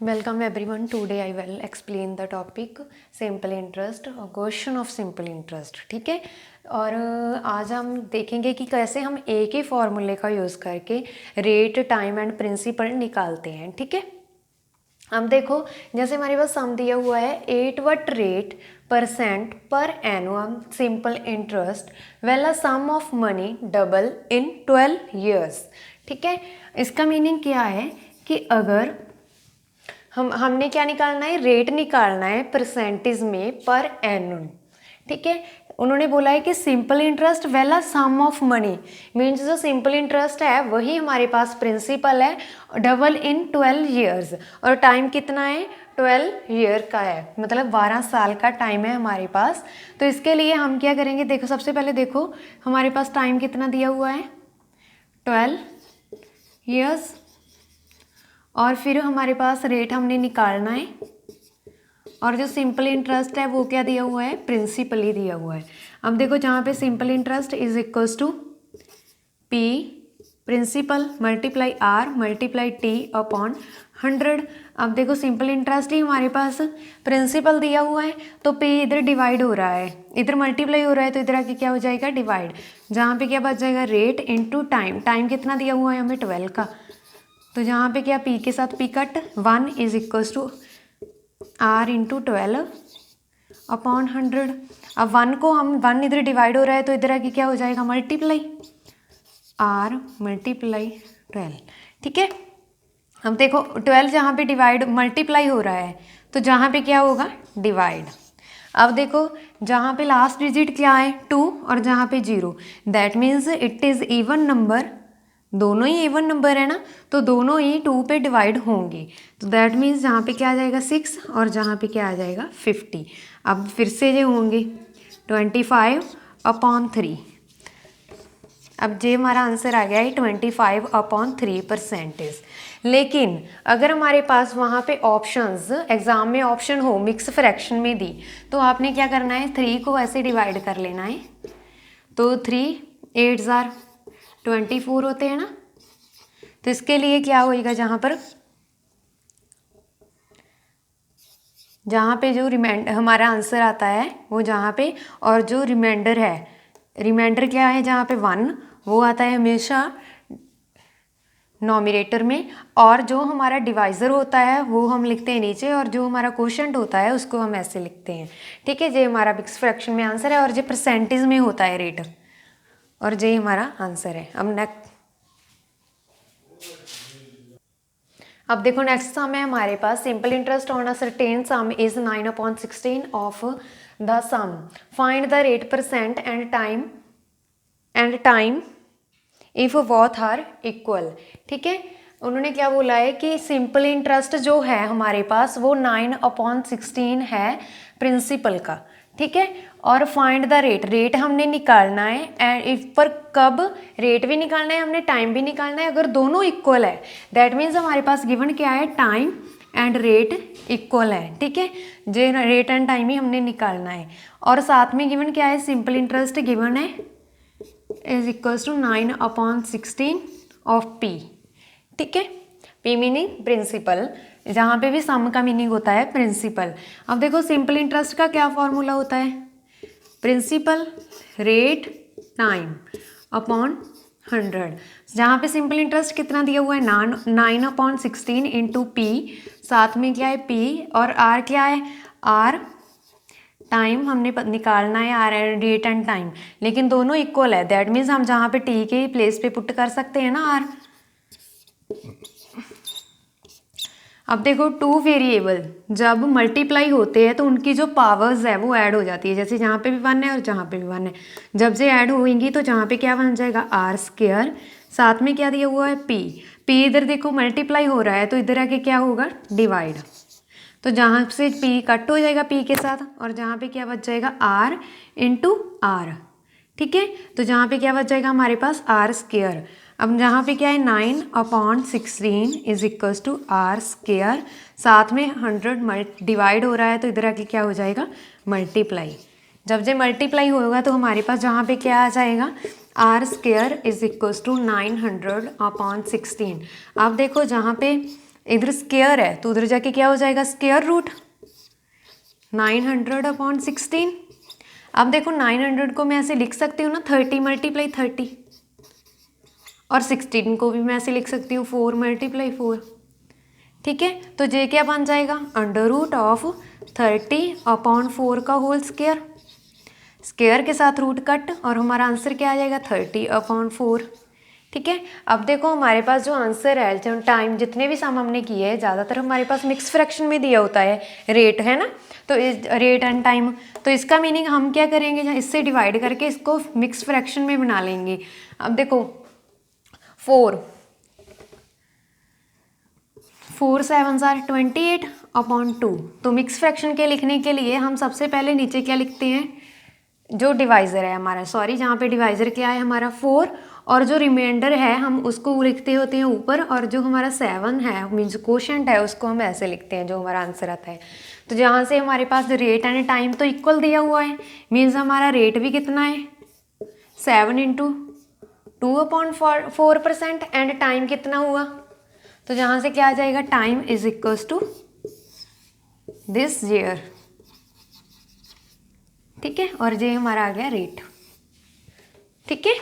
Welcome everyone. Today I will explain the topic simple interest or question of simple interest. ठीक है. और आज हम देखेंगे कि कैसे हम एक ही फॉर्मूले का यूज़ करके रेट, टाइम एंड प्रिंसिपल निकालते हैं. ठीक है. अब देखो, जैसे हमारे पास सम दिया हुआ है 8 what rate percent per annum simple interest well a sum of money double in 12 years. ठीक है. इसका मीनिंग क्या है कि अगर हमने क्या निकालना है, रेट निकालना है परसेंटेज में पर एनुअम. ठीक है. उन्होंने बोला है कि simple interest well a sum of money means जो सिंपल इंटरेस्ट है वही हमारे पास प्रिंसिपल है, डबल इन 12 ईयर्स. और टाइम कितना है, 12 ईयर का है, मतलब 12 साल का टाइम है हमारे पास. तो इसके लिए हम क्या करेंगे, देखो सबसे पहले देखो हमारे पास टाइम कितना दिया हुआ है, 12 ईयर्स. और फिर हमारे पास रेट हमने निकालना है, और जो सिंपल इंटरेस्ट है वो क्या दिया हुआ है, प्रिंसिपल ही दिया हुआ है. अब देखो जहाँ पे simple interest is equals to P principal multiply R multiply T upon 100. अब देखो सिंपल इंटरेस्ट ही हमारे पास प्रिंसिपल दिया हुआ है, तो पी इधर डिवाइड हो रहा है, इधर मल्टीप्लाई हो रहा है, तो इधर आके क्या हो जाएगा, डिवाइड. जहाँ पे क्या बच जाएगा, रेट इंटू टाइम. टाइम कितना दिया हुआ है हमें, 12 का. तो जहाँ पे क्या पी के साथ P cut, 1 is equals to R into 12 upon 100. अब 1 को हम 1 इधर डिवाइड हो रहा है, तो इधर आके क्या हो जाएगा, मल्टीप्लाई आर मल्टीप्लाई 12. ठीक है. अब देखो 12 जहाँ पे डिवाइड मल्टीप्लाई हो रहा है, तो जहाँ पे क्या होगा, डिवाइड. अब देखो जहाँ पे लास्ट डिजिट क्या है, 2, और जहाँ पे 0, that means it is even number. दोनों ही इवन नंबर है ना, तो दोनों ही 2 पे डिवाइड होंगे. तो दैट मीन्स जहाँ पे क्या आ जाएगा 6, और जहाँ पे क्या आ जाएगा 50. अब फिर से ये होंगे 25 अपॉन 3. अब ये हमारा आंसर आ गया है 25 अपॉन 3%. लेकिन अगर हमारे पास वहाँ पे ऑप्शंस एग्ज़ाम में ऑप्शन हो मिक्स फ्रैक्शन में दी, तो आपने क्या करना है, 3 को ऐसे डिवाइड कर लेना है. तो 3 8 जार 24 होते हैं ना. तो इसके लिए क्या होएगा, जहाँ पे जो रिमाइंडर हमारा आंसर आता है वो जहाँ पे, और जो रिमाइंडर है, रिमाइंडर क्या है, जहाँ पे 1 वो आता है हमेशा नॉमिनेटर में, और जो हमारा डिवाइज़र होता है वो हम लिखते हैं नीचे, और जो हमारा कोशेंट होता है उसको हम ऐसे लिखते हैं. ठीक है. ये हमारा मिक्स फ्रैक्शन में आंसर है, और ये परसेंटेज में होता है रेट, और ये हमारा आंसर है. अब देखो नेक्स्ट सम है हमारे पास, simple interest on a certain sum is 9/16 of the sum. Find the rate percent and time if both are equal. ठीक है. उन्होंने क्या बोला है कि सिंपल इंटरेस्ट जो है हमारे पास वो 9/16 है प्रिंसिपल का. ठीक है. और फाइंड द रेट हमने निकालना है, एंड इस पर कब रेट भी निकालना है हमने, टाइम भी निकालना है. अगर दोनों इक्वल है दैट मीन्स हमारे पास गिवन क्या है, टाइम एंड रेट इक्वल है. ठीक है. जे रेट एंड टाइम ही हमने निकालना है, और साथ में गिवन क्या है, सिंपल इंटरेस्ट गिवन है is equals to 9/16 of P. ठीक है. पी मीनिंग प्रिंसिपल, जहाँ पे भी सम का मीनिंग होता है प्रिंसिपल. अब देखो सिंपल इंटरेस्ट का क्या फॉर्मूला होता है, प्रिंसिपल रेट टाइम अपॉन 100. जहाँ पे सिंपल इंटरेस्ट कितना दिया हुआ है, 9/16 इंटू पी. साथ में क्या है पी, और आर क्या है, आर टाइम हमने निकालना है, आर रेट एंड टाइम, लेकिन दोनों इक्वल है. दैट मीन्स हम जहाँ पे टी के प्लेस पे पुट कर सकते हैं ना आर. अब देखो 2 वेरिएबल जब मल्टीप्लाई होते हैं तो उनकी जो पावर्स है वो ऐड हो जाती है, जैसे जहाँ पे भी 1 है और जहाँ पे भी 1 है. जब से ऐड होंगी तो जहाँ पे क्या बन जाएगा, आर स्क्वायर. साथ में क्या दिया हुआ है, पी इधर देखो मल्टीप्लाई हो रहा है, तो इधर आके क्या होगा, डिवाइड. तो जहाँ से पी कट हो जाएगा पी के साथ, और जहाँ पे क्या बच जाएगा, आर इंटू आर. ठीक है. तो जहाँ पे क्या बच जाएगा हमारे पास, आर स्क्वायर. अब जहाँ पे क्या है, 9/16 is equals to R square. साथ में 100 डिवाइड हो रहा है, तो इधर आके क्या हो जाएगा, मल्टीप्लाई. जब जे मल्टीप्लाई होगा तो हमारे पास जहाँ पे क्या आ जाएगा, R square is equals to 900/16. अब देखो जहाँ पे इधर स्क्वायर है तो उधर जाके क्या हो जाएगा, स्क्वायर रूट 900/16। अब देखो 900 को मैं ऐसे लिख सकती हूँ ना 30 × 30, और 16 को भी मैं ऐसे लिख सकती हूँ 4 × 4। ठीक है, तो जे क्या बन जाएगा, √30/4 का होल स्क्वायर, स्क्वायर के साथ रूट कट, और हमारा आंसर क्या आ जाएगा 30/4। ठीक है, अब देखो हमारे पास जो आंसर है, जो टाइम जितने भी सम हमने किए हैं ज़्यादातर हमारे पास मिक्स फ्रैक्शन में दिया होता है रेट, है ना, तो रेट एंड टाइम, तो इसका मीनिंग हम क्या करेंगे, इससे डिवाइड करके इसको मिक्स फ्रैक्शन में बना लेंगे। अब देखो 4 7 28/2, तो मिक्स फ्रैक्शन के लिखने के लिए हम सबसे पहले नीचे क्या लिखते हैं, जो डिवाइज़र है हमारा, सॉरी जहाँ पे डिवाइज़र क्या है हमारा 4, और जो रिमाइंडर है हम उसको लिखते होते हैं ऊपर, और जो हमारा 7 है मीन्स कोशेंट है उसको हम ऐसे लिखते हैं जो हमारा आंसर आता है। तो जहाँ से हमारे पास रेट एंड टाइम तो इक्वल दिया हुआ है, मीन्स हमारा रेट भी कितना है 7 × 2/4% एंड टाइम कितना हुआ, तो जहाँ से क्या आ जाएगा, time is equals to this year. ठीक है, और ये हमारा आ गया रेट। ठीक है,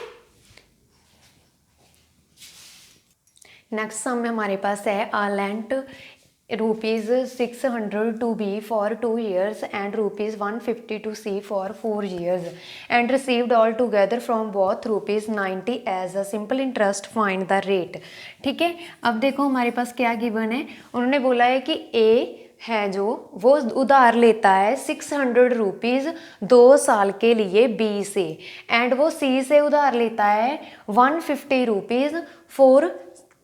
नेक्स्ट सम में हमारे पास है a lent ₹600 to B for 2 years and ₹150 to C for 4 years and received all together from both ₹90 as a simple interest, find the rate। ठीक है, अब देखो हमारे पास क्या गिवन है, उन्होंने बोला है कि A है जो वो उधार लेता है 600 रुपीज़ 2 साल के लिए B से, एंड वो C से उधार लेता है 150 रुपीज़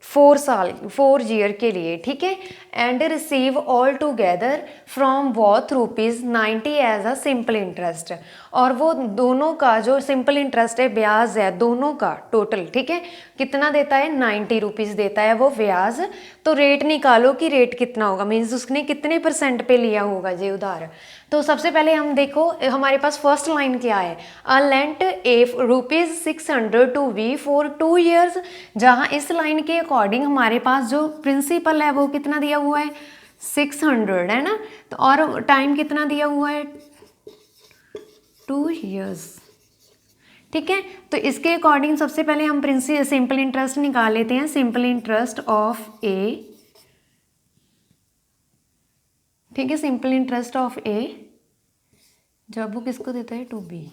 4 ईयर के लिए। ठीक है, and receive all together from both ₹90 as a simple interest, और वो दोनों का जो सिंपल इंटरेस्ट है ब्याज है दोनों का टोटल, ठीक है, कितना देता है 90 रुपीज़ देता है वो ब्याज। तो रेट निकालो कि रेट कितना होगा, मीन्स उसने कितने % पे लिया होगा ये उधार। तो सबसे पहले हम देखो हमारे पास फर्स्ट लाइन क्या है, a lent ₹600 to B for 2 years, जहाँ इस लाइन के अकॉर्डिंग हमारे पास जो प्रिंसिपल है वो कितना दिया हुआ है 600, है ना, तो और टाइम कितना दिया हुआ है 2 ईयर्स। ठीक है, तो इसके अकॉर्डिंग सबसे पहले हम सिंपल इंटरेस्ट निकाल लेते हैं, सिंपल इंटरेस्ट ऑफ ए। ठीक है, सिंपल इंटरेस्ट ऑफ ए जब वो किसको देता है टू बी,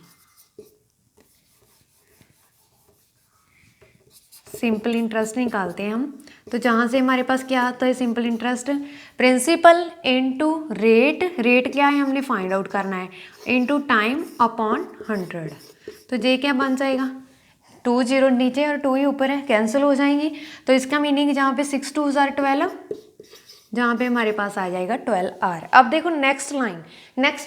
सिंपल इंटरेस्ट निकालते हैं हम। तो जहाँ से हमारे पास क्या आता है simple interest, principal into rate, rate क्या है हमने फाइंड आउट करना है, इनटू टाइम अपॉन 100। तो जे क्या बन जाएगा 2 0 नीचे और 2 ही ऊपर है, कैंसिल हो जाएंगी। तो इसका मीनिंग जहाँ पे 6 2 12, जहाँ पे हमारे पास आ जाएगा 12 आर। अब देखो नेक्स्ट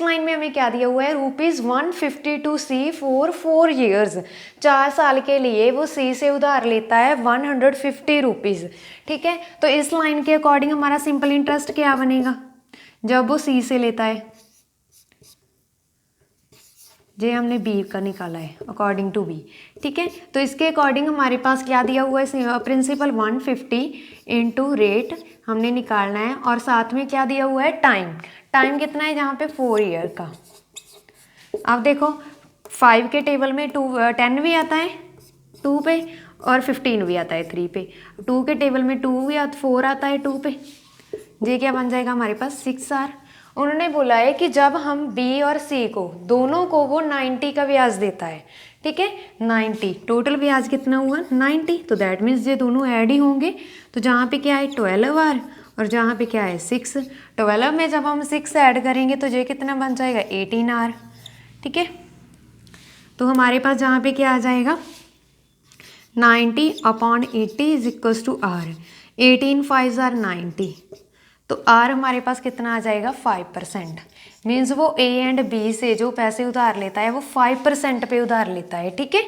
लाइन में हमें क्या दिया हुआ है, ₹150 टू सी फॉर 4 ईयर्स, 4 साल के लिए वो सी से उधार लेता है 150 रुपीज़। ठीक है, तो इस लाइन के अकॉर्डिंग हमारा सिंपल इंटरेस्ट क्या बनेगा जब वो सी से लेता है, जे हमने बी का निकाला है अकॉर्डिंग टू बी। ठीक है, तो इसके अकॉर्डिंग हमारे पास क्या दिया हुआ है, प्रिंसिपल 150 इंटू रेट हमने निकालना है, और साथ में क्या दिया हुआ है टाइम कितना है जहाँ पे 4 ईयर का। अब देखो 5 के टेबल में 10 भी आता है 2 पे, और 15 भी आता है 3 पे, 2 के टेबल में 2 भी 4 आता है 2 पे, ये क्या बन जाएगा हमारे पास 6 आर। उन्होंने बोला है कि जब हम बी और सी को दोनों को वो 90 का ब्याज देता है, ठीक है 90, टोटल ब्याज कितना हुआ 90, तो दैट मीन्स ये दोनों ऐड ही होंगे। तो जहाँ पे क्या है 12 आर और जहाँ पे क्या है 6, 12 में जब हम 6 ऐड करेंगे तो ये कितना बन जाएगा 18 आर। ठीक है, तो हमारे पास जहाँ पे क्या आ जाएगा 90/80 is equals to R, 18 5 R 90, तो आर हमारे पास कितना आ जाएगा 5%। मीन्स वो ए एंड बी से जो पैसे उधार लेता है वो 5% पे उधार लेता है। ठीक है,